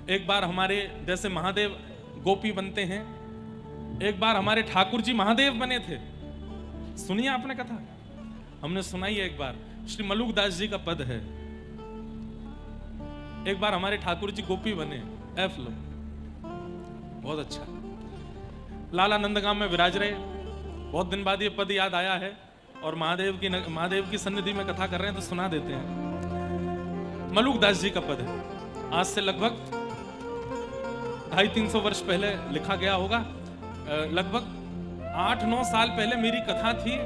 एक बार हमारे जैसे महादेव गोपी बनते हैं, एक बार हमारे ठाकुर जी महादेव बने थे। सुनिए आपने कथा, हमने सुनाई है। एक बार श्री मलुकदास जी का पद है, एक बार हमारे ठाकुर जी गोपी बने। एफ लो, बहुत अच्छा। लाला नंदगाम में विराज रहे, बहुत दिन बाद ये पद याद आया है और महादेव की सन्निधि में कथा कर रहे हैं तो सुना देते हैं। मलुकदास जी का पद है, आज से लगभग 250-300 वर्ष पहले लिखा गया होगा। लगभग 8-9 साल पहले मेरी कथा थी।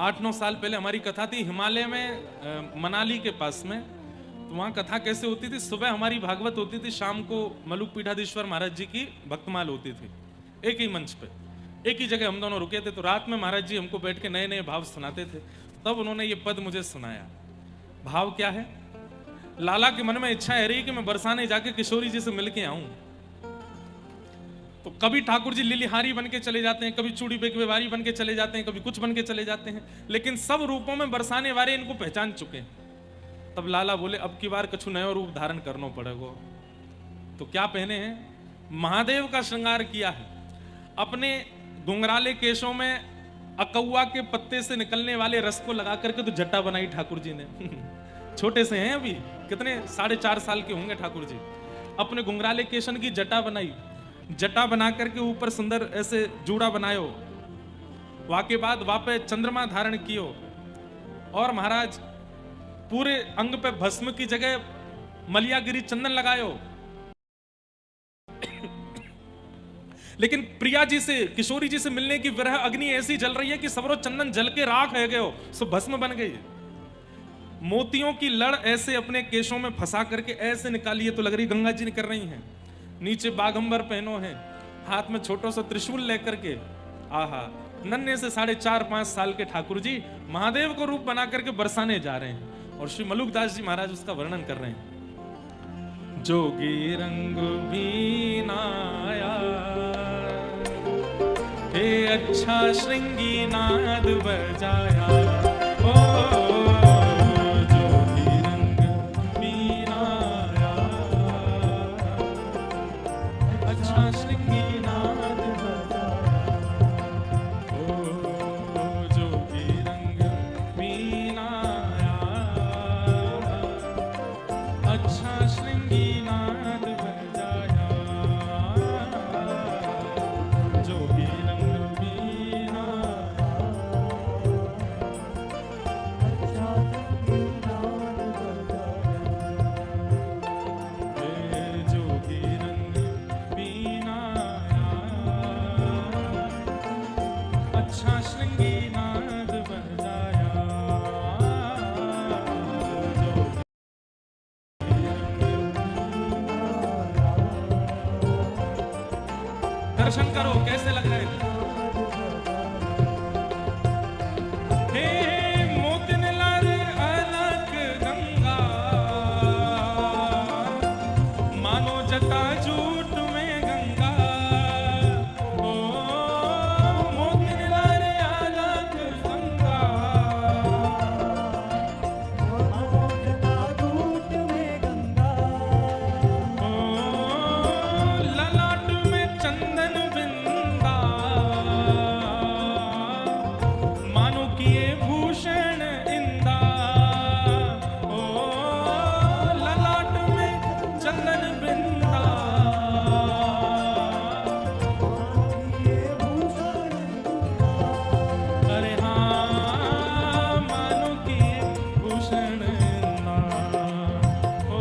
8-9 साल पहले हमारी कथा थी हिमालय में, मनाली के पास में। तो वहां कथा कैसे होती थी, सुबह हमारी भागवत होती थी, शाम को मलुक पीठाधीश्वर महाराज जी की भक्तमाल होती थी। एक ही मंच पे, एक ही जगह हम दोनों रुके थे। तो रात में महाराज जी हमको बैठ के नए नए भाव सुनाते थे। तब उन्होंने ये पद मुझे सुनाया। भाव क्या है? लाला के मन में इच्छा है रही कि मैं बरसाने जाके किशोरी जी से मिलके आऊं। तो कभी ठाकुर जी लिलिहारी बन के चले जाते हैं, कभी चूड़ी बेकवेवारी बन के चले जाते हैं, कभी कुछ बन के चले जाते हैं, लेकिन सब रूपों में बरसाने वाले इनको पहचान चुके हैं। तब लाला बोले अब की बार कछु नया रूप धारण करना पड़ेगा। तो क्या पहने हैं? महादेव का श्रृंगार किया है। अपने घुंघराले केशों में अकौआ के पत्ते से निकलने वाले रस को लगा करके तो जट्टा बनाई ठाकुर जी ने। छोटे से हैं अभी, कितने 4.5 साल के होंगे ठाकुर जी। अपने घुंघराले केशन की जटा बनाई, जटा बना करके ऊपर सुंदर ऐसे जूड़ा बनायो। वाके बाद वापे चंद्रमा धारण कियो और महाराज पूरे अंग पे भस्म की जगह मलियागिरी चंदन लगायो। लेकिन प्रिया जी से, किशोरी जी से मिलने की विरह अग्नि ऐसी जल रही है कि सबरो चंदन जल के राख है गयो, सो भस्म बन गई। मोतियों की लड़ ऐसे अपने केशों में फंसा करके ऐसे निकाली है तो लग रही गंगा जी निकल रही हैं। नीचे बागंबर पहनो है, हाथ में छोटा सा त्रिशूल लेकर के, आहा, नन्हे से 4.5-5 साल के ठाकुर जी महादेव को रूप बना करके बरसाने जा रहे हैं। और श्री मलुकदास जी महाराज उसका वर्णन कर रहे हैं। जोगी रंग बीनाया, हे अच्छा श्रृंगी नाद बजाया। जोगी रंग बीनाया, अच्छा श्रृंगी नाद बजाया। जोगी रंग बीनाया, अच्छा श्रृंगी नाद बजाया। जोगी रंग बीनाया, अच्छा श्रृंगी नाद बजाया। जोगी रंग बीनाया, अच्छा श्रृंगी नाद बजाया। दर्शन करो कैसे लग रहे थे। हे मोतिन लाल अलक गंगा, मानो जटा जूट में गंगा। ओ मोतिन लाल अलक गंगा, मानो जटा जूट में गंगा। ओ ललाट में चंदन बिंदा, मानो किए भूषण इंदा। ओ ललाट में चंदन बिंदा, ये भूषण अरे हाँ मानो किए भूषण इंदा। ओ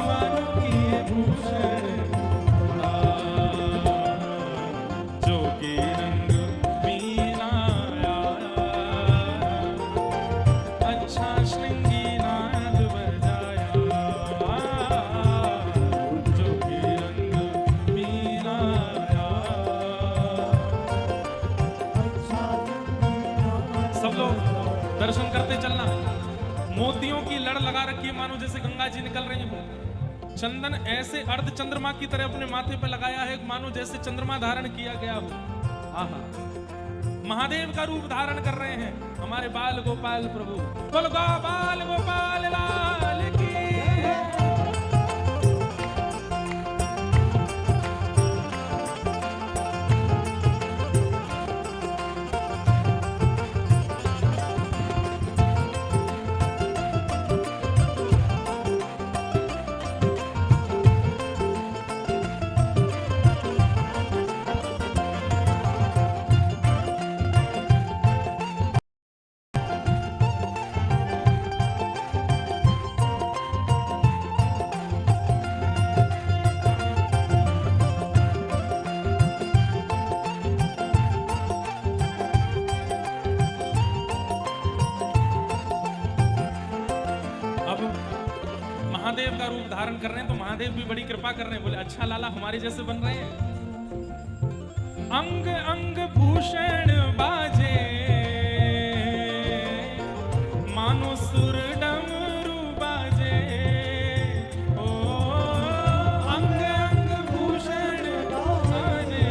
मानो किए भूषण इंदा। जोगी रंग बीनाया, अच्छा श्रृंगी नाद बजाया। जोगी रंग बीनाया, अच्छा श्रृंगी सब लोग दर्शन करते चलना। मोतियों की लड़ लगा रखी है मानो जैसे गंगा जी निकल रही हो। चंदन ऐसे अर्ध चंद्रमा की तरह अपने माथे पे लगाया है मानो जैसे चंद्रमा धारण किया गया हो। आहा, महादेव का रूप धारण कर रहे हैं हमारे बाल गोपाल प्रभु। बोल गोपाल गोपाल लाल की। देखो महादेव का रूप धारण कर रहे हैं तो महादेव भी बड़ी कृपा कर रहे हैं। बोले अच्छा लाला हमारे जैसे बन रहे हैं। अंग अंग भूषण बाजे मानो सुर डमरू बाजे। ओ अंग अंग भूषण बाजे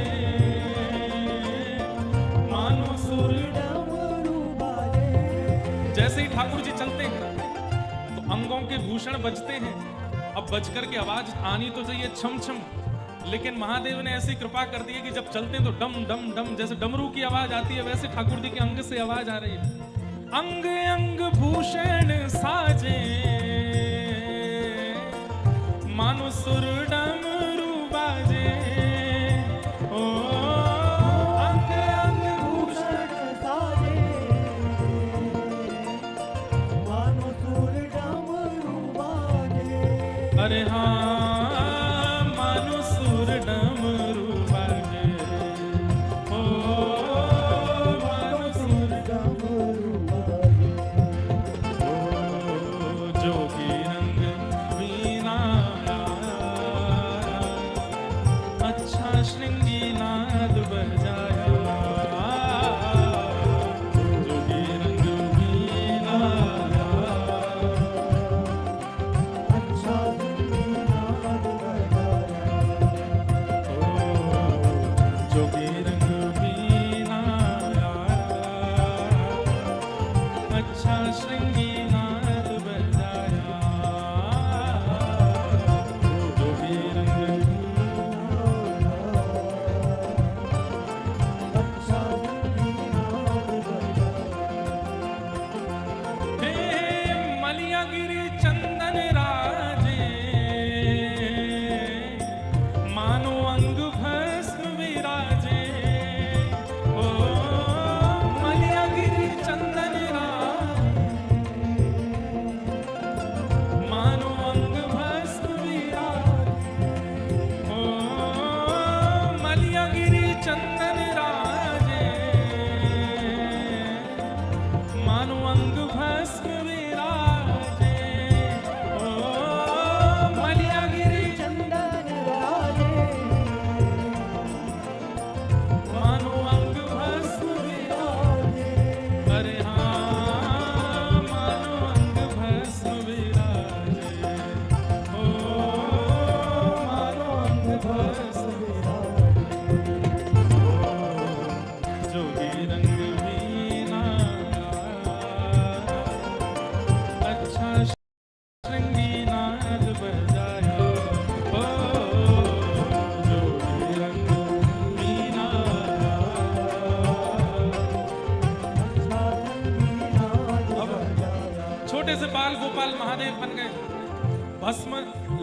मानो सुर। डमरू बाजे। जैसे ही ठाकुर जी चलते हैं तो अंगों के भूषण बजते हैं। अब बज करके आवाज आनी तो चाहिए छम छम, लेकिन महादेव ने ऐसी कृपा कर दी है कि जब चलते हैं तो डम डम डम, जैसे डमरू की आवाज आती है वैसे ठाकुर जी के अंग से आवाज आ रही है। अंग अंग भूषण साजे मानो सुर डमरू बाजे। ओ अंग अंग भूषण साजे मानो सुर डमरू बाजे। अरे हाँ मानो सुर डमरू बाजे। ओ मानो सुर डमरू बाजे। ओ जोगी रंग वीणा अच्छा श्रृंगी नाद बजाया। जोगी रंग वीणा अच्छा नाद बजाया। जोगी रंग वीणा अच्छा श्रृंगी नाद बजाया। जोगी रंग अच्छा नाद बजाया। हे मलियागिरी चंदन राजे मानो अंग भस्म विराजे। ओ मलियागिरी चंदन राजे मानो अंग भस्म विराजे। ओ मलियागिरी चंदन राजे मानो अंग भस्म विराजे। ओ मलियागिरी चंदन राजे मानो अंग भस्म विराजे। अरे हाँ मानो अंग भस्म विराजे। ओ मानो अंग भस्म जोगी रंग वीणा अच्छा श्रृंगी नाद बजाया। ओ जोगी रंग वीणा छोटे से बाल गोपाल महादेव बन गए। भस्म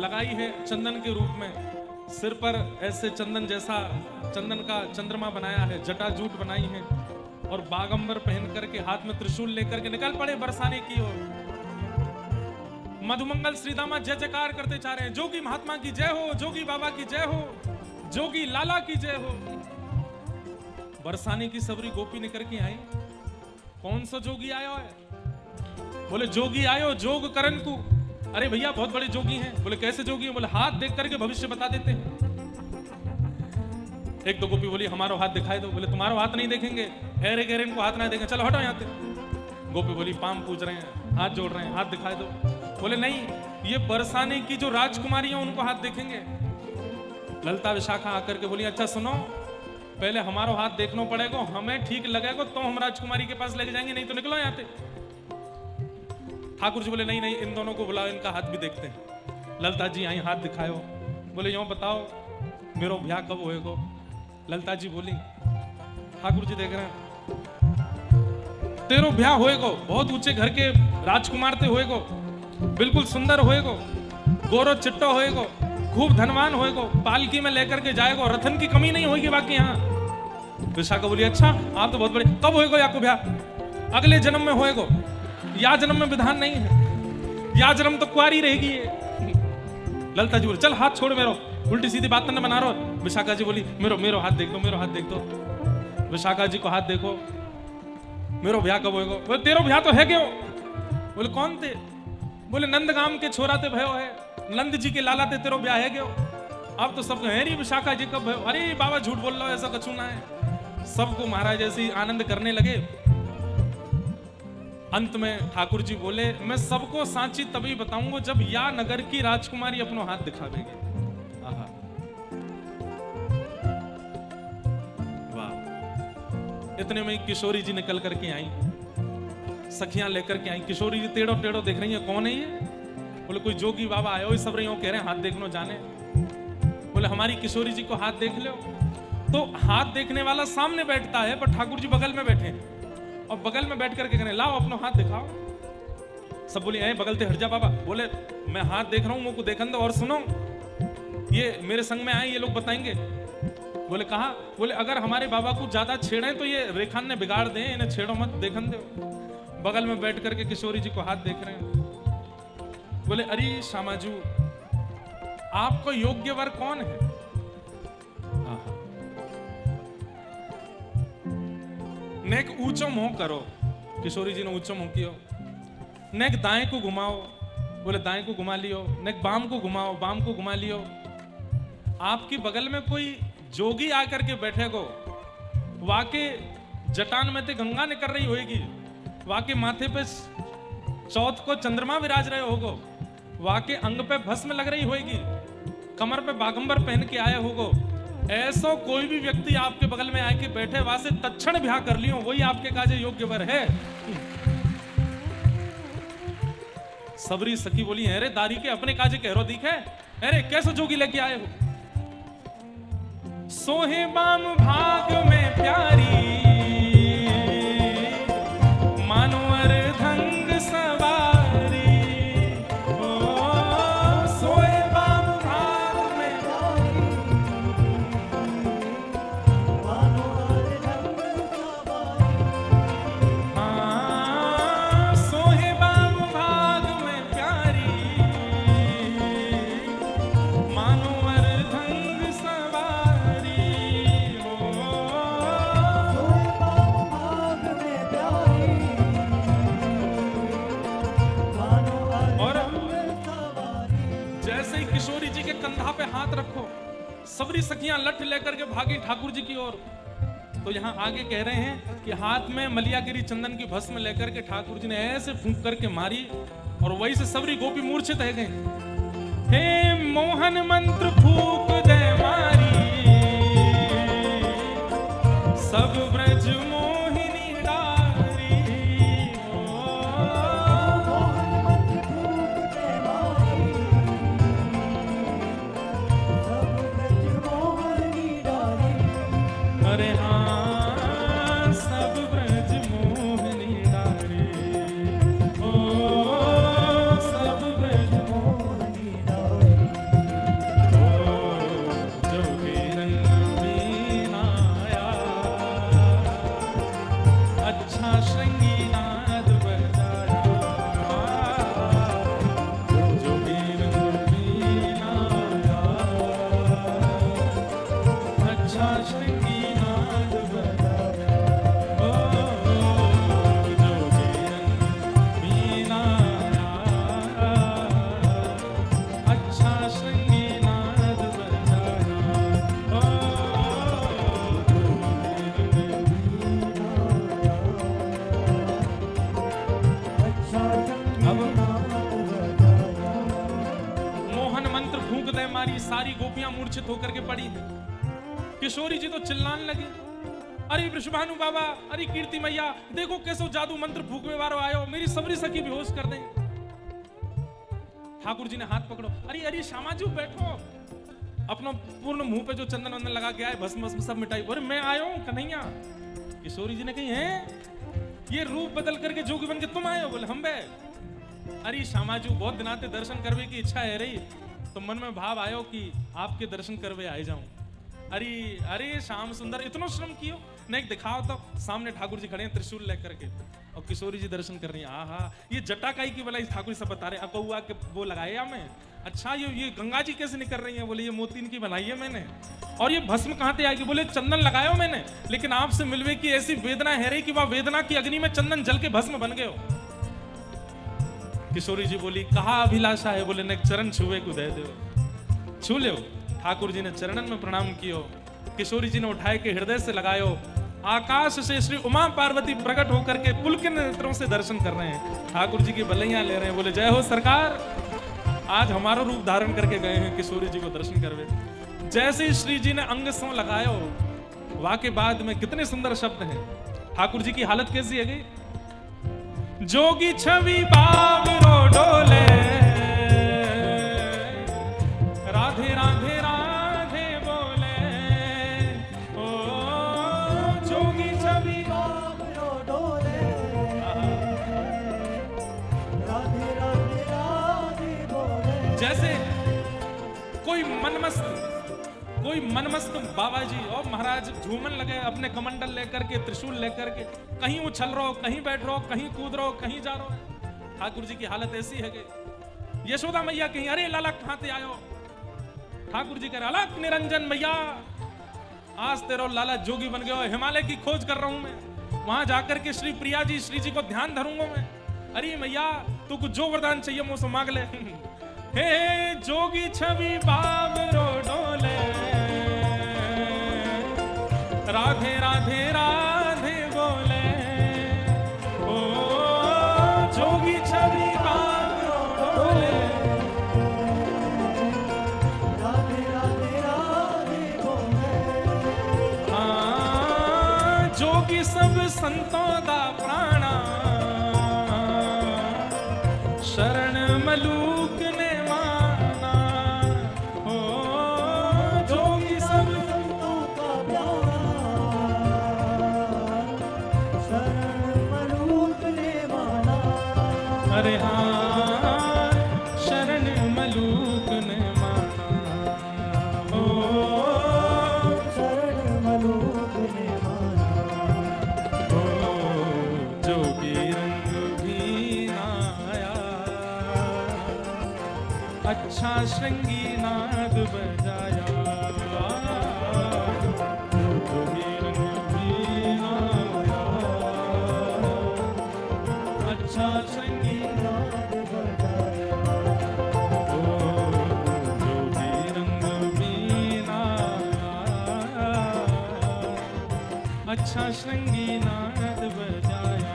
लगाई है चंदन के रूप में, सिर पर ऐसे चंदन जैसा चंदन का चंद्रमा बनाया है, जटाजूट बनाई है और बागंबर पहन करके हाथ में त्रिशूल लेकर के निकल पड़े बरसाने की ओर। मधुमंगल श्रीदामा जय जयकार करते जा रहे हैं। जोगी महात्मा की जय हो, जोगी बाबा की जय हो, जोगी लाला की जय हो। बरसाने की सबरी गोपी निकल के आई। कौन सा जोगी आयो है? बोले जोगी आयो जोग करन को। अरे भैया बहुत बड़े जोगी हैं। बोले कैसे जोगी हैं? बोले हाथ देख करके भविष्य बता देते हैं। एक दो गोपी बोली हमारा हाथ दिखाई दो। बोले तुम्हारा हाथ नहीं देखेंगे, हेरे गेरे इनको हाथ नहीं देखेंगे, चलो हटो यहाँ से। गोपी बोली पाम पूज रहे हैं, हाथ जोड़ रहे हैं, हाथ दिखाई दो। बोले नहीं, ये बरसाने की जो राजकुमारी है उनको हाथ देखेंगे। ललता विशाखा आकर के बोली अच्छा सुनो, पहले हमारा हाथ देखना पड़ेगा, हमें ठीक लगेगा तो हम राजकुमारी के पास लेके जाएंगे, नहीं तो निकलो यहाँ से। ठाकुर जी बोले नहीं नहीं, इन दोनों को बुलाओ, इनका हाथ भी देखते हैं। ललता जी आई, हाथ दिखाओ। बोले यूं बताओ मेरो ब्याह कब होएगा? ललता जी बोली। ठाकुर जी देख रहे हैं, तेरो ब्याह होएगा, बहुत ऊंचे घर के राजकुमार ते होएगा, बिल्कुल सुंदर होएगा, गोरो चिट्टो होएगा, खूब धनवान होएगा, पालकी में लेकर के जाएगा, रतन की कमी नहीं होगी बाकी यहाँ। विशाखा बोली अच्छा आप तो बहुत बड़े, कब होएगा याको ब्याह? अगले जन्म में होएगा, या जन्म में विधान नहीं है, या जन्म तो कुआरी रहेगी ये। ललता जी बोली चल हाथ छोड़ मेरो, उल्टी सीधी बात न बना रहो। विशाखा जी बोली मेरो मेरो हाथ देख दो, मेरो हाथ देख दो। विशाखा जी को हाथ देखो, मेरो ब्याह कब होएगा? बोले तेरो ब्याह तो है क्यों? बोले कौन थे? बोले नंद गाम के छोरा ते भयो है, नंद जी के लाला ते तेरो ब्याह है गयो। अब तो सबको है री विशाखा जी कब भयो, अरे बाबा झूठ बोल रहा हो, ऐसा कछु ना है। सबको महाराज ऐसे ही आनंद करने लगे। अंत में ठाकुर जी बोले मैं सबको सांची तभी बताऊंगा जब या नगर की राजकुमारी अपनो हाथ दिखावेगी। आहा वाह। इतने में किशोरी जी निकल करके आई, सखियां लेकर के आई। किशोरी जी टेढ़ो टेढ़ो देख रही है, कौन है ये? बोले कोई जोगी बाबा आए हो, सब रही हो, कह रहे हैं हाथ देखनो जाने। बोले हमारी किशोरी जी को हाथ देख लो। तो हाथ देखने वाला सामने बैठता है, पर ठाकुर जी बगल में बैठे हैं और बगल में बैठ करके कहने लाओ अपना हाथ दिखाओ। सब बोले ऐ बगल से हट जा बाबा। बोले मैं हाथ देख रहा हूं, मुझको देखन दो। और सुनो, ये मेरे संग में आए, ये लोग बताएंगे। बोले कहा? बोले अगर हमारे बाबा को ज्यादा छेड़े तो ये रेखान ने बिगाड़ दे, इन्हें छेड़ो मत, देखन दो। बगल में बैठ करके किशोरी जी को हाथ देख रहे हैं। बोले अरे श्यामाजू, आपको योग्य वर कौन है? आहा। नेक ऊंचो मुंह करो। किशोरी जी ने ऊंचो मुंह कियो। नेक दाएं को घुमाओ। बोले दाएं को घुमा लियो। नेक बाम को घुमाओ, बाम को घुमा लियो। आपकी बगल में कोई जोगी आकर के बैठेगो, वाके जटान में ते गंगा निकल रही होगी, वाके माथे पे चौथ को चंद्रमा विराज रहे होगो, वाके अंग पे भस्म लग रही होगी, कमर पे बागंबर पहन के आए होगो। ऐसा कोई भी व्यक्ति आपके बगल में आके बैठे, वहां से तत्क्षण ब्याह कर लियो, वही आपके काजे योग्य वर है। सबरी सखी बोली अरे दारी के अपने काजे कहरो दिखे, अरे कैसे जोगी लेके आए हो? सोहे बाम भाग में प्यारी, मानो अर्धंग सवारी। ओ सोहे बाम भाग में मानो अर्धंग सवारी। हाँ, सोहे बाम भाग में प्यारी, मानो अर्धंग सवारी। ओ सोए बाम भाग में प्यारी, मानो अर्धंग सवारी। जैसे ही किशोरी जी के कंधा पे हाथ रखो, सबरी सखियां लठ लेकर के भागी ठाकुर जी की ओर। तो यहाँ आगे कह रहे हैं कि हाथ में मलियागिरी चंदन की भस्म लेकर के ठाकुर जी ने ऐसे फूंक करके मारी और वही से सबरी गोपी मूर्छित रह गए। हे मोहन मंत्र फूक दे मारी, सब ब्रज मोहिनी डारी। ओ मोहन मंत्र फूक दे मारी, सब ब्रज मोहनी डारी। अरे हाँ, सब ब्रज मोहनी डारे। ओ सब ब्रज मोहनी डारी। ओ जोगी रंग में आया, अच्छा श्रृंगी नाद बजाया। जोगी रंग में आया, अच्छा श्रृंगी नाद बजाया। ओ जोगी रंग में आया, अच्छा श्रृंगी नाद बजाया। ओ अच्छा संगीनाद बजाया। मोहन मंत्र फूंक दे मारी, सारी गोपियां मूर्छित होकर के पड़ी हैं। किशोरी जी तो चिल्लाने लगी, अरे वृषभानु बाबा, अरे कीर्ति मैया, देखो कैसो जादू मंत्र फूकने वालो आयो, मेरी सबरी सखी बेहोश कर दें। ठाकुर जी ने हाथ पकड़ो, अरे अरे श्यामाजू बैठो। अपना पूर्ण मुंह पे जो चंदन वंदन लगा के आए, भस्म भस्म सब मिटाई। बोले मैं आया हूं कन्हैया। किशोरी जी ने कही है ये रूप बदल करके जोगी बन के तुम आए हो? बोले हम बे। अरे श्यामाजू, बहुत दिनाते दर्शन करवे की इच्छा है रही, तो मन में भाव आयो कि आपके दर्शन करवे आए जाऊं। अरे अरे श्याम सुंदर, इतना श्रम कियो नहीं, दिखाओ तो। सामने ठाकुर जी खड़े हैं त्रिशूल लेकर के, और किशोरी जी दर्शन कर रही हैं। आहा, ये जटाकाई की भलाई ठाकुर सब बता रहे, अकौआ के वो लगाए या मैं। अच्छा ये गंगा जी कैसे निकल रही हैं? बोले ये मोतीन की बनाई है मैंने। और ये भस्म कहाँ से आएगी? बोले चंदन लगायो मैंने, लेकिन आपसे मिलवे की ऐसी वेदना है रही कि वह वेदना की अग्नि में चंदन जल के भस्म बन गए हो। किशोरी जी बोली कहा अभिलाषा है, बोले न चरण छुए को दे दो, छू लो। ठाकुर जी ने चरणन में प्रणाम कियो, किशोरी जी ने उठाए के हृदय से लगायो। आकाश से श्री उमा पार्वती प्रकट होकर के पुलकित नेत्रों से दर्शन कर रहे हैं, ठाकुर जी की बलैया ले रहे हैं। बोले जय हो सरकार, आज हमारा रूप धारण करके गए हैं किशोरी जी को दर्शन करवे। जैसे ही श्री जी ने अंग सौ लगायो, वाह के बाद में कितने सुंदर शब्द हैं। ठाकुर जी की हालत कैसी है गई, जोगी छवि बाबरो डोले, राधे राधे राधे बोले, ओ जोगी छवि बाबरो डोले, राधे राधे राधे बोले। जैसे कोई मनमस्त बाबा जी और महाराज झूमन लगे अपने कमंडल लेकर के, त्रिशूल लेकर के, कहीं उछल रहो, कहीं बैठ रहो, कहीं कूद रहो, कहीं जा रहो। ठाकुर जी की हालत ऐसी है कि यशोदा मैया कहीं अरे लाला कहां से आयो, ठाकुर जी कह रहे अलग निरंजन मैया आज तेरो लाला जोगी बन गयो, हिमालय की खोज कर रहा हूं मैं, वहां जाकर के श्री प्रिया जी श्री जी को ध्यान धरूंगा मैं। अरे मैया तू कुछ जो वरदान चाहिए मुझसे मांग ले। हे जोगी छवि बाबरो डोले, राधे राधे राधे बोले, ओ जोगी छवि बाबरो डोले, राधे राधे राधे बोले। जोगी सब संतों दा प्राणा, शरण मलूक ने माना, ओ जोगी सब संतों का प्यारा, शरण मलूक ने माना। अरे हाँ शरण मलूक ने माना, ओ शरण मलूक ने माना। ओ जोगी रंग भी आया, अच्छा श्रृंगी नाद बजाया, जोगी रंग भी आया, अच्छा श्रृंगी नाद बजाया, ओ जोगी रंग भी आया, अच्छा श्रृंगी नाद बजाया,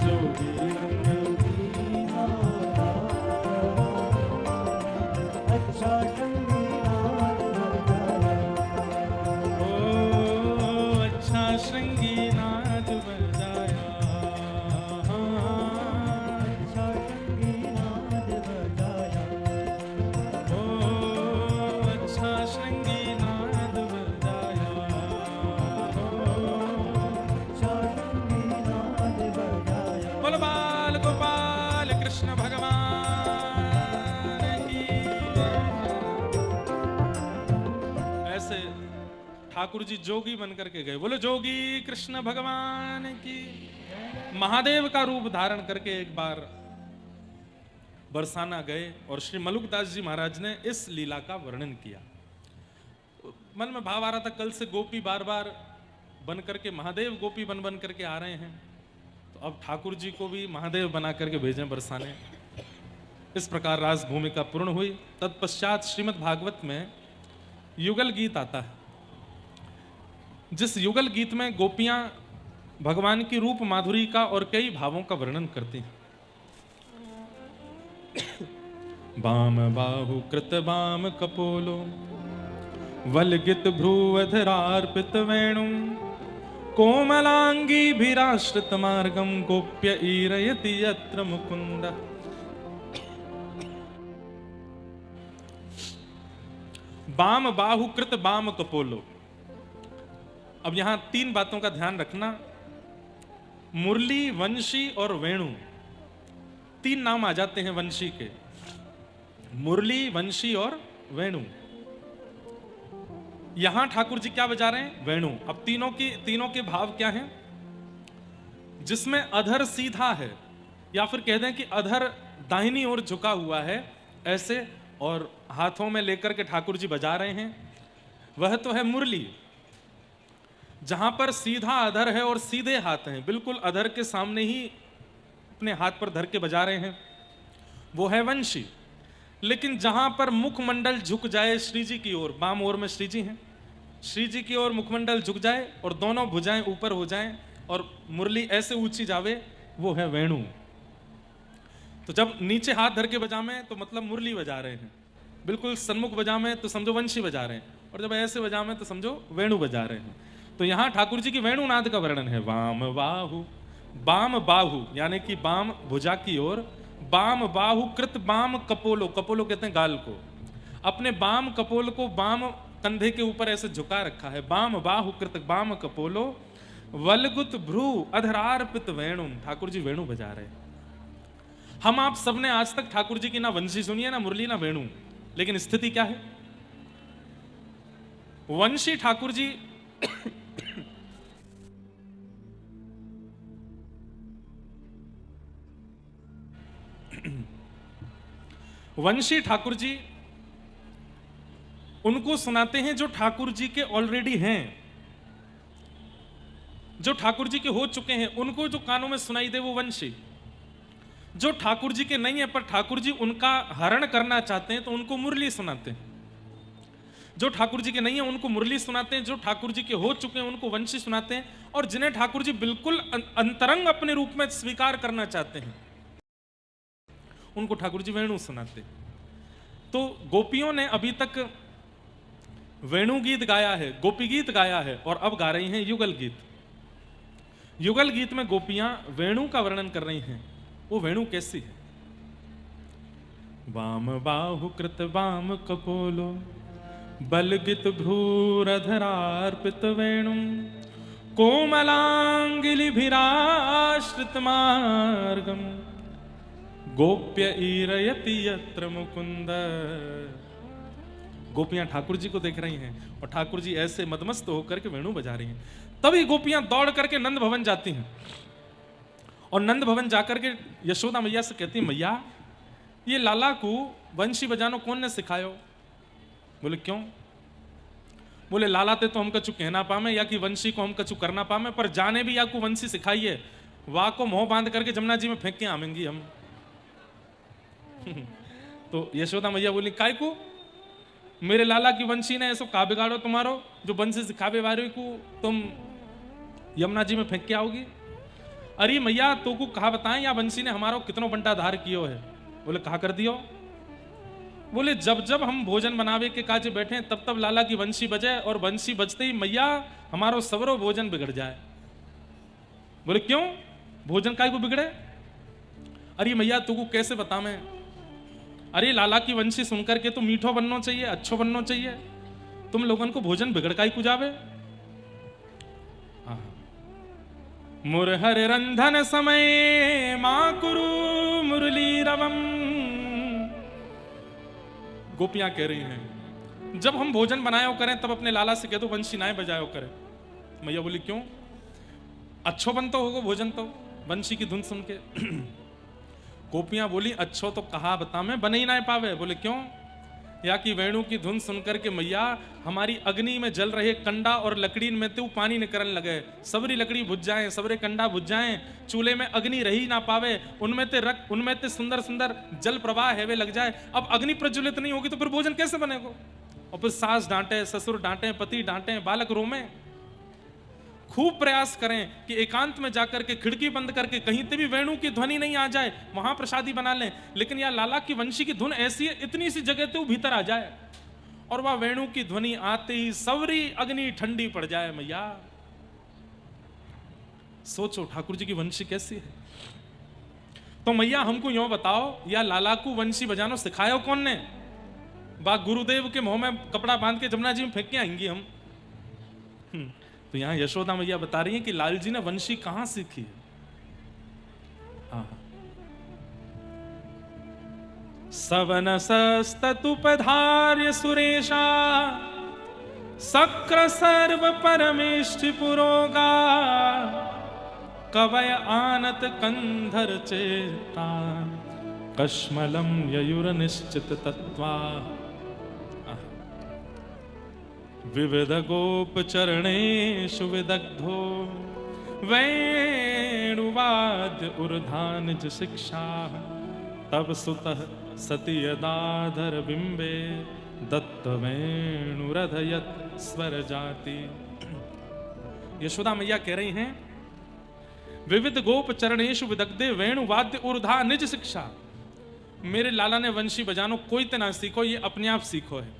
जोगी रंग अच्छा संगीनाद बजाया। ओ अच्छा श्रृंगी नाद बजाया, अच्छा संगीनाद बजाया। ओ अच्छा श्रृंगी नाद बजाया, अच्छा संगीनाद बजाया। बोल बाल गोपाल कृष्ण भगवान की। ऐसे ठाकुर जी जोगी बन करके गए, बोले जोगी कृष्ण भगवान की। महादेव का रूप धारण करके एक बार बरसाना गए और श्री मलुकदास जी महाराज ने इस लीला का वर्णन किया। मन में भाव आ रहा था कल से गोपी बार बार बन करके महादेव गोपी बन बन करके आ रहे हैं, तो अब ठाकुर जी को भी महादेव बना करके भेजें बरसाने। इस प्रकार रास भूमिका पूर्ण हुई। तत्पश्चात श्रीमद् भागवत में युगल गीत आता है, जिस युगल गीत में गोपियां भगवान की रूप माधुरी का और कई भावों का वर्णन करती हैं। बाम बाहु कृत बाम कपोलो, वलगित भ्रूवधरार्पित वेणुं, कोमलांगी भिराश्रित मार्गम गोप्य ईरयति यत्र मुकुंद। बाम बाहु कृत बाम कपोलो। अब यहां तीन बातों का ध्यान रखना, मुरली, वंशी और वेणु, तीन नाम आ जाते हैं वंशी के, मुरली, वंशी और वेणु। यहां ठाकुर जी क्या बजा रहे हैं? वेणु। अब तीनों के भाव क्या हैं? जिसमें अधर सीधा है, या फिर कह दें कि अधर दाहिनी ओर झुका हुआ है ऐसे, और हाथों में लेकर के ठाकुर जी बजा रहे हैं, वह तो है मुरली। जहां पर सीधा अधर है और सीधे हाथ हैं, बिल्कुल अधर के सामने ही अपने हाथ पर धर के बजा रहे हैं वो है वंशी। लेकिन जहां पर मुखमंडल झुक जाए श्री जी की ओर, बाम ओर में श्री जी हैं, श्री जी की ओर मुखमंडल झुक जाए और दोनों भुजाएं ऊपर हो जाएं और मुरली ऐसे ऊंची जावे, वो है वेणु। तो जब नीचे हाथ धर के बजामें तो मतलब मुरली बजा रहे हैं, बिल्कुल सन्मुख बजामें तो समझो वंशी बजा रहे हैं, और जब ऐसे बजामें तो समझो वेणु बजा रहे हैं। तो यहां ठाकुर जी की वेणुनाद का वर्णन है। वाम बाहु, बाम बाहु यानी कि बाम भुजा की ओर, बाम बाहु कृत बाम कपोलो, कपोलो कहते हैं गाल को, अपने बाम कपोल को बाम कंधे के ऊपर ऐसे झुका रखा है। बाम बाहु कृत बाम कपोलो वलगुत भ्रू अधरार्पित वेणु, ठाकुर जी वेणु बजा रहे हैं। हम आप सबने आज तक ठाकुर जी की ना वंशी सुनी है, ना मुरली, ना वेणु, लेकिन स्थिति क्या है? वंशी ठाकुर जी वंशी ठाकुर जी उनको सुनाते हैं जो ठाकुर जी के ऑलरेडी हैं, जो ठाकुर जी के हो चुके हैं, उनको जो कानों में सुनाई दे वो वंशी। जो ठाकुर जी के नहीं है पर ठाकुर जी उनका हरण करना चाहते हैं तो उनको मुरली सुनाते हैं। जो ठाकुर जी के नहीं है उनको मुरली सुनाते हैं, जो ठाकुर जी के हो चुके हैं उनको वंशी सुनाते हैं, और जिन्हें ठाकुर जी बिल्कुल अंतरंग अपने रूप में स्वीकार करना चाहते हैं उनको ठाकुर जी वेणु सुनाते हैं। तो गोपियों ने अभी तक वेणु गीत गाया है, गोपी गीत गाया है, और अब गा रही हैं युगल गीत। युगल गीत में गोपियां वेणु का वर्णन कर रही हैं। वो वेणु कैसी है? वाम बाहु कृत वाम कपोलो बलगित भ्रूरधरार्पित वेणु कोमलांगिलिभिराश्रित मार्गम गोप्य ईरयति यत्र मुकुंद। गोपियां ठाकुर जी को देख रही हैं और ठाकुर जी ऐसे मदमस्त होकर के वेणु बजा रही हैं। तभी गोपियां दौड़ करके नंद भवन जाती हैं और नंद भवन जाकर के यशोदा मैया से कहती हैं, मैया ये लाला को वंशी बजानो कौन ने सिखायो? बोले क्यों? बोले लाला ते तो हम कछु कहना पामे या कि वंशी को हम कछु करना पामे, पर जाने भी या को वंशी सिखाइए, वाह को मोह बांध करके जमुना जी में फेंक के आवेंगी हम। तो यशोदा मैया बोली, काय को? मेरे लाला की वंशी ने ऐसो का बिगाड़ो तुम्हारो जो वंशी सिखावे वाले को तुम यमुना जी में फेंक के आओगी? अरे मैया तो को कहा बताएं या वंशी ने हमारो कितनो बंटा धार कियो है? बोले कहा कर दियो। बोले जब जब हम भोजन बनावे के काजे बैठे तब तब लाला की वंशी बजे, और वंशी बजते ही मैया हमारो सवरो भोजन बिगड़ जाए। बोले क्यों? भोजन काय को बिगड़े? अरे मैया तू को कैसे बता मैं? अरे लाला की वंशी सुनकर के तो मीठो बनना चाहिए, अच्छो बनना चाहिए, तुम लोगन को भोजन बिगड़ काय को जावे? मुरहर रंधन समय मां कुरु मुरली रवम। गोपियां कह रही हैं जब हम भोजन बनायो करें तब अपने लाला से कह दो वंशी नाए बजायो करे। मैया बोली क्यों? अच्छो बनता होगा भोजन तो वंशी की धुन सुन के। गोपियां बोली अच्छो तो कहा बता मैं बन ही ना पावे। बोले क्यों? या कि वेणु की धुन सुनकर के मैया हमारी अग्नि में जल रहे कंडा और लकड़ी में तो पानी निकलने लगे, सबरी लकड़ी बुझ जाए, सबरे कंडा बुझ जाए, चूल्हे में अग्नि रही ना पावे, उनमें ते सुंदर सुंदर जल प्रवाह है वे लग जाए। अब अग्नि प्रज्वलित नहीं होगी तो फिर भोजन कैसे बनेगा? और फिर सास डांटे, ससुर डांटे, पति डांटे, बालक रोमे। खूब प्रयास करें कि एकांत में जाकर के खिड़की बंद करके कहीं से भी वेणु की ध्वनि नहीं आ जाए, वहां प्रसादी बना लें। लेकिन यह लाला की वंशी की धुन ऐसी है, इतनी सी जगह तो भीतर आ जाए और वह वेणु की ध्वनि आते ही सवरी अग्नि ठंडी पड़ जाए। मैया सोचो ठाकुर जी की वंशी कैसी है। तो मैया हमको यूं बताओ, या लाला को वंशी बजानो सिखायो कौन ने? बा गुरुदेव के मुंह में कपड़ा बांध के जमुना जी में फेंक के आएंगी हम। तो यहां यशोदा मैया बता रही हैं कि लाल जी ने वंशी कहां सीखी है। सवन सस्तुपधार्य सुरेशा सक्र सर्व परमेष्ठि पुरोगा कवय आनत कंधर चेता कश्मलम ययुर निश्चित तत्वा विविध गोप चरणेषु विदग्धो वेणुवादनोत्तम। वाद्य ऊर्धान ज शिक्षा तब सुतः सती यदाधर बिंबे दत्त वेणुरधयत स्वर जाति। यशोदा मैया कह रही हैं विविध गोप चरणेशु विदग्धे वेणु वाद्य ऊर्धा निज शिक्षा। मेरे लाला ने वंशी बजानो कोई तो ना सीखो, ये अपने आप सीखो है।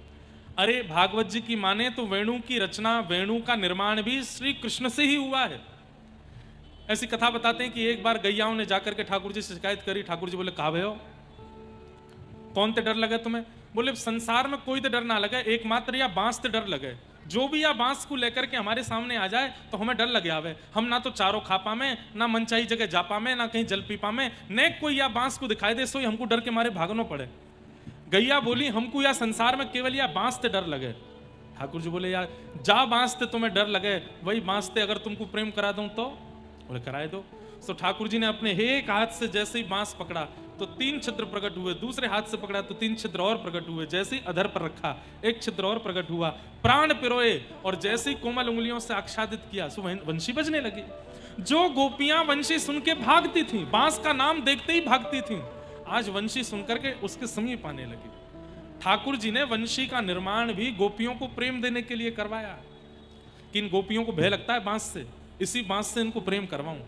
अरे भागवत जी की माने तो वेणु की रचना, वेणु का निर्माण भी श्री कृष्ण से ही हुआ है। ऐसी कथा बताते हैं कि एक बार गैयाओं ने जाकर के ठाकुर जी से शिकायत करी। ठाकुर जी बोले कहा भय हो, कौन ते डर लगे तुम्हें? बोले संसार में कोई तो डर ना लगे, एकमात्र या बांस ते डर लगे। जो भी या बांस को लेकर के हमारे सामने आ जाए तो हमें डर लगे आवे। हम ना तो चारों खा पामे, ना मनचाही जगह जा पामे, ना कहीं जल पी पामे। ने कोई या बांस को दिखाई दे सो ही हमको डर के मारे भागनो पड़े। गैया बोली हमको या संसार में केवल या बांस ते डर लगे। ठाकुर जी बोले यार जा बांस ते तुम्हें डर लगे, वही बांस ते अगर तुमको प्रेम करा दूं तो? बोले कराए दो। तो ठाकुर जी ने अपने एक हाथ से जैसे ही बांस पकड़ा तो 3 छिद्र प्रकट हुए, दूसरे हाथ से पकड़ा तो 3 छिद्र और प्रकट हुए। जैसे ही अधर पर रखा 1 छिद्र और प्रकट हुआ, प्राण पिरोए और जैसे ही कोमल उंगलियों से आच्छादित किया सो वंशी बजने लगी। जो गोपियां वंशी सुन के भागती थी, बांस का नाम देखते ही भागती थी, आज वंशी सुनकर के उसके समीप आने लगी। ठाकुर जी ने वंशी का निर्माण भी गोपियों को प्रेम देने के लिए करवाया कि इन गोपियों को भय लगता है बांस से, इसी बांस से इनको प्रेम करवाऊं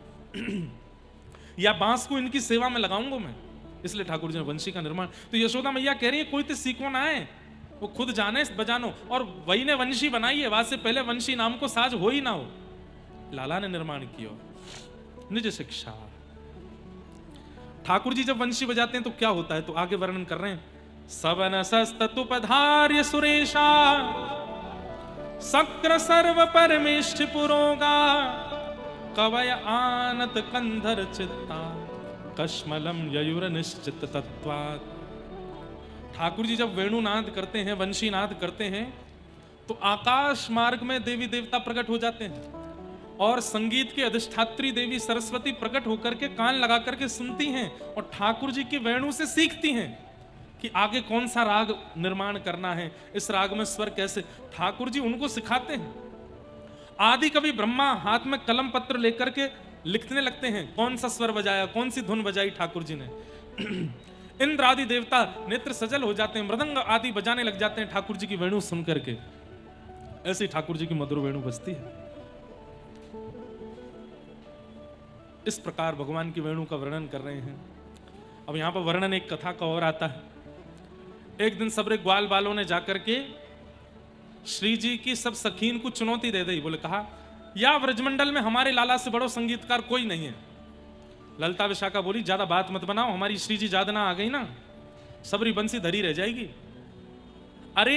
या बांस को इनकी सेवा में लगाऊंगा मैं, इसलिए ठाकुर जी ने वंशी का निर्माण। तो यशोदा मैया कह रही है कोई तो सीखो ना है, वो खुद जाने बजानो। और वही ने वंशी बनाई है, वहां से पहले वंशी नाम को साज हो ही ना हो, लाला ने निर्माण किया निज शिक्षा। ठाकुर जी जब वंशी बजाते हैं तो क्या होता है, तो आगे वर्णन कर रहे हैं। सवन सस्तुपधार्य सुरेशा सक्र सर्व परमेष्ठ पुरोगा कवय आनत कंधर चित्ता कश्मलम ययुर निश्चित तत्वात्। ठाकुर जी जब वेणुनाद करते हैं, वंशी नाद करते हैं, तो आकाश मार्ग में देवी देवता प्रकट हो जाते हैं और संगीत की अधिष्ठात्री देवी सरस्वती प्रकट होकर के कान लगा करके सुनती हैं और ठाकुर जी की वेणु से सीखती हैं कि आगे कौन सा राग निर्माण करना है, इस राग में स्वर कैसे। ठाकुर जी उनको सिखाते हैं। आदि कवि ब्रह्मा हाथ में कलम पत्र लेकर के लिखने लगते हैं कौन सा स्वर बजाया, कौन सी धुन बजाई ठाकुर जी ने। इंद्र आदि देवता नेत्र सजल हो जाते हैं, मृदंग आदि बजाने लग जाते हैं ठाकुर जी की वेणु सुन करके। ऐसी ठाकुर जी की मधुर वेणु बजती है। इस प्रकार भगवान की वेणु का वर्णन कर रहे हैं। अब यहां पर वर्णन एक कथा का और आता है। एक दिन सबरे ग्वाल बालों ने जाकर के श्री जी की सब सखीन को चुनौती दे दी। बोले कहा या व्रजमंडल में हमारे लाला से बड़ो संगीतकार कोई नहीं है। ललता विशाखा बोली ज्यादा बात मत बनाओ, हमारी श्री जी जादना आ गई ना, सबरी बंसी धरी रह जाएगी। अरे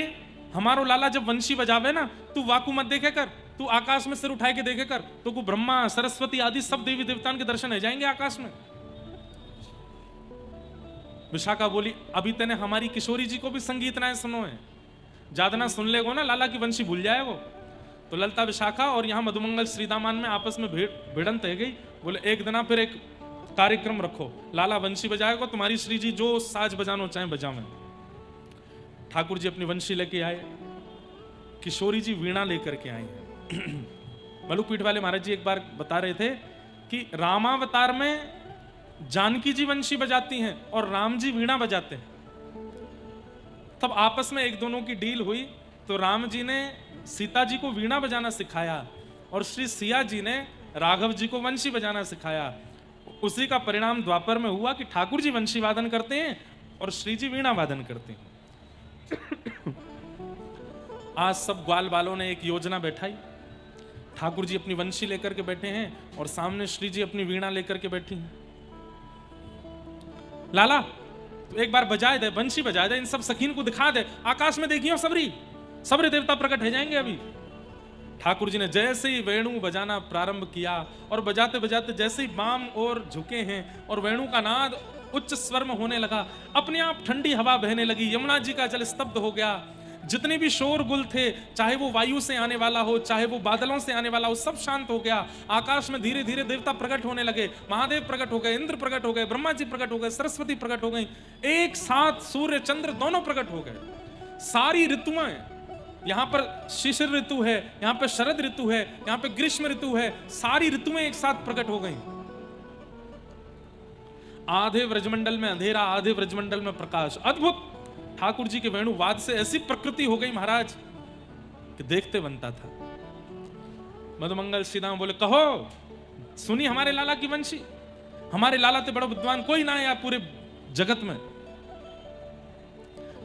हमारो लाला जब वंशी बजावे ना, तू वाकू मत देखे कर, तू आकाश में सिर उठाए के देखे कर, तो को ब्रह्मा सरस्वती आदि सब देवी देवताओं के दर्शन हो जाएंगे आकाश में। विशाखा बोली अभी तेने हमारी किशोरी जी को भी संगीत ना सुनो है, जादना सुन लेगो ना लाला की वंशी भूल जाए वो। तो ललता विशाखा और यहाँ मधुमंगल श्रीदामान में आपस में भिड़ंत है गई। बोले एक दिन फिर एक कार्यक्रम रखो, लाला वंशी बजाएगा, तुम्हारी श्री जी जो साज बजानो चाहे बजावे। ठाकुर जी अपनी वंशी लेके आए, किशोरी जी वीणा लेकर के आई है। मलुकपीठ वाले महाराज जी एक बार बता रहे थे कि रामावतार में जानकी जी वंशी बजाती हैं और राम जी वीणा बजाते हैं। तब आपस में एक दोनों की डील हुई, तो राम जी ने सीता जी को वीणा बजाना सिखाया और श्री सिया जी ने राघव जी को वंशी बजाना सिखाया। उसी का परिणाम द्वापर में हुआ कि ठाकुर जी वंशी वादन करते हैं और श्री जी वीणा वादन करते हैं। आज सब ग्वाल बालों ने एक योजना बैठाई। ठाकुर जी अपनी वंशी लेकर के बैठे हैं और सामने श्री जी अपनी वीणा लेकर के बैठी हैं। लाला तो एक बार बजाए दे, वंशी बजाए दे, इन सब सखीन को दिखा दे, आकाश में देखियो सबरी देवता प्रकट हो जाएंगे अभी। ठाकुर जी ने जैसे ही वेणु बजाना प्रारंभ किया और बजाते बजाते जैसे ही बाम और झुके हैं और वेणु का नाद उच्च स्वर में होने लगा, अपने आप ठंडी हवा बहने लगी, यमुना जी का जल स्तब्ध हो गया। जितने भी शोरगुल थे, चाहे वो वायु से आने वाला हो, चाहे वो बादलों से आने वाला हो, सब शांत हो गया। आकाश में धीरे धीरे देवता प्रकट होने लगे, महादेव प्रकट हो गए, इंद्र प्रकट हो गए, ब्रह्मा जी प्रकट हो गए, सरस्वती प्रकट हो गई, एक साथ सूर्य चंद्र दोनों प्रकट हो गए। सारी ऋतुएं, यहाँ पर शिशिर ऋतु है, यहाँ पर शरद ऋतु है, यहाँ पे ग्रीष्म ऋतु है, सारी ऋतुएं एक साथ प्रकट हो गई। आधे व्रजमंडल में अंधेरा, आधे व्रजमंडल में प्रकाश। अद्भुत ठाकुर जी के वेणुवाद से ऐसी प्रकृति हो गई महाराज कि देखते बनता था। मधुमंगल श्रीदाम बोले, कहो सुनी हमारे लाला की वंशी, हमारे लाला ते बड़ा विद्वान कोई ना है पूरे जगत में।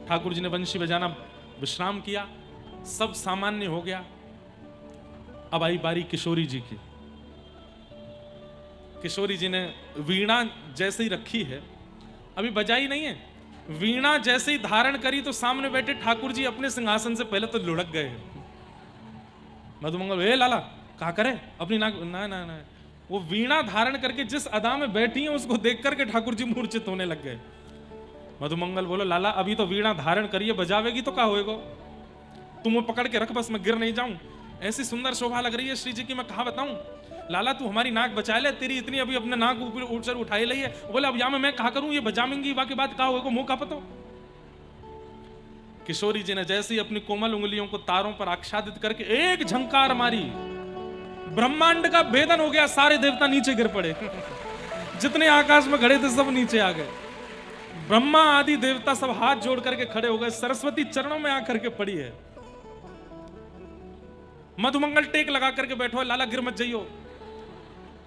ठाकुर जी ने वंशी बजाना विश्राम किया, सब सामान्य हो गया। अब आई बारी किशोरी जी की। किशोरी जी ने वीणा जैसे ही रखी है, अभी बजाई नहीं है, वीणा जैसे ही धारण करी तो सामने बैठे ठाकुर जी अपने सिंहासन से पहले तो लुढ़क गए। मधुमंगल, ए लाला कहा करे अपनी नाक, ना ना ना, वो वीणा धारण करके जिस अदा में बैठी है उसको देख करके ठाकुर जी मूर्छित होने लग गए। मधुमंगल बोलो, लाला अभी तो वीणा धारण करिए, बजावेगी तो क्या होएगा, तुम वो पकड़ के रख बस, मैं गिर नहीं जाऊं। ऐसी सुंदर शोभा लग रही है श्री जी की, मैं कहा बताऊं। लाला तू हमारी नाक बचा ले, तेरी इतनी अभी अपने नाक ऊपर उठाई ली है। बोले अब या मैं कहा करूं, ये बजावेंगी बाकी बात कहा होगा, मुंह का पतो। किशोरी जी ने जैसे ही अपनी कोमल उंगलियों को तारों पर आच्छादित करके एक झंकार मारी, ब्रह्मांड का भेदन हो गया, सारे देवता नीचे गिर पड़े। जितने आकाश में खड़े थे सब नीचे आ गए। ब्रह्मा आदि देवता सब हाथ जोड़ करके खड़े हो गए, सरस्वती चरणों में आकर के पड़ी है। मधुमंगल टेक लगा करके बैठो, लाला गिर मत जाइयो।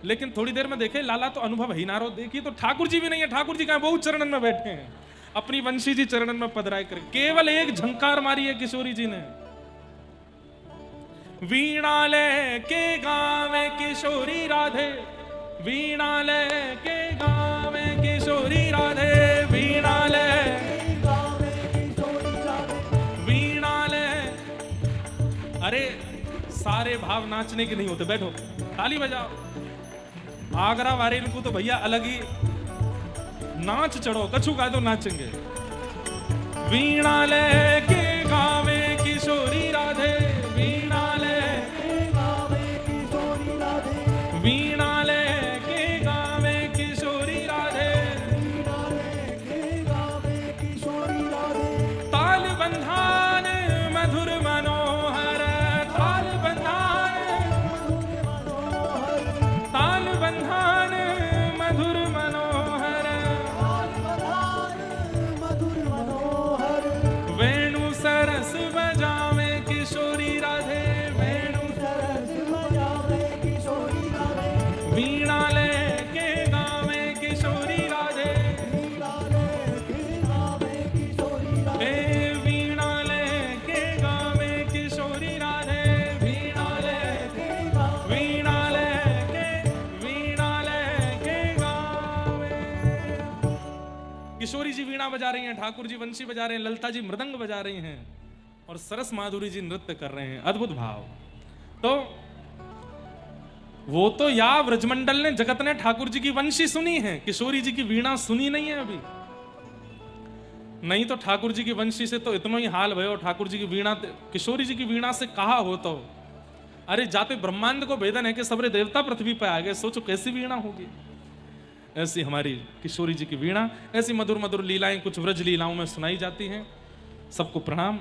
लेकिन थोड़ी देर में देखे लाला तो अनुभव ही ना रो, देखिए तो ठाकुर जी भी नहीं है, ठाकुर जी कहां, बहुत चरणन में बैठे हैं, अपनी वंशी जी चरणन में पधराए कर केवल एक झंकार मारी है किशोरी जी ने। वीणा ले के गावे किशोरी राधे, वीणा ले के गावे किशोरी राधे, वीणा ले वीणा ले। अरे सारे भाव नाचने के नहीं होते, बैठो ताली बजाओ। आगरा वाले को तो भैया अलग ही नाच चढ़ो, कछु गा दो नाचेंगे। वीणा ले के गावे किशोरी राधे, वीणा ले के गावे किशोरी राधे, वीणा ले के गावे किशोरी राधे, वीणा ले के गावे किशोरी राधे। ताल बंधान मधुर मनोहर, ताल बंधान ताल बंधान मधुर मनोहर, मधुर मनोहर। वेणु सरस बजावे किशोरी राधे, वेणु सरस बजावे किशोरी राधे, वीणा ले के गावे किशोरी राधे, वीणा ले के गावे किशोरी राधे, वीणा ले के गावे किशोरी राधे, वीणा ले के गावे, वीणा ले के गावे। किशोरी जी वीणा बजा रही हैं, ठाकुर जी वंशी बजा रहे हैं, ललता जी मृदंग बजा रही हैं और सरस माधुरी जी नृत्य कर रहे हैं। अद्भुत भाव। तो वो तो या व्रजमंडल ने, जगत ने ठाकुर जी की वंशी सुनी है, किशोरी जी की वीणा सुनी नहीं है अभी। नहीं तो ठाकुर जी की वंशी से तो इतना ही हाल भयो, ठाकुर जी की वीणा, किशोरी जी की वीणा से कहा हो तो अरे जाते ब्रह्मांड को भेदन है कि सबरे देवता पृथ्वी पर आ गए, सोचो कैसी वीणा होगी। ऐसी हमारी किशोरी जी की वीणा, ऐसी मधुर मधुर लीलाएं कुछ व्रज लीलाओं में सुनाई जाती हैं। सबको प्रणाम।